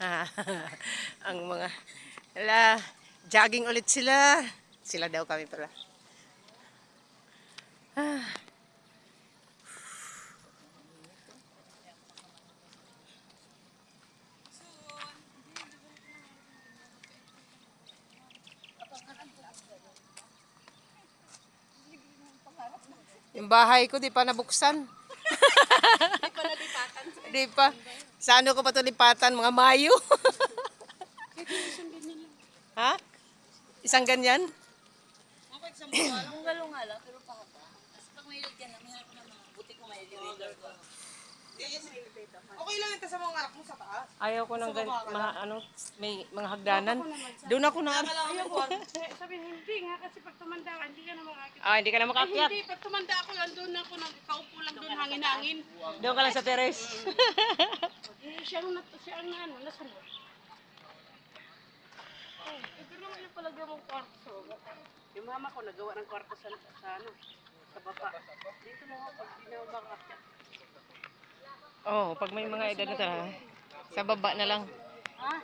Ah, ang mga, ala, jogging ulit sila. Sila daw kami pala. Ah. Yung bahay ko di pa nabuksan. Di pa nalipatan. Di pa. Sa ano ko pa ito lipatan? Mga Mayo. Ha? Isang ganyan? Ako isang bunga lang, galong nga lang, pero pahaba. Kasi pag may lagyan na, may harap na mga buti ko may elevator ko. Okay lang ito sa mga anak mo sa taas. Ayaw ko ng mga ano, may mga hagdanan. Doon ako na. Ayaw ko. Sabi hindi nga kasi pag tumanda ka, hindi ka na makakita. Ah, hindi ka na makaakyat. Hindi, pag tumanda ako, andun ako, nakaupo lang doon, hangin-hangin. Doon ka lang sa terrace. Siya ang ano, nasunod. Pero naman yung palagay mong kwarto. Yung mama ko nagawa ng kwarto sa ano, sa baba. Dito mo pag di na makakita. Oh, pag may mga edad na talaga. Sa baba na lang. Ha?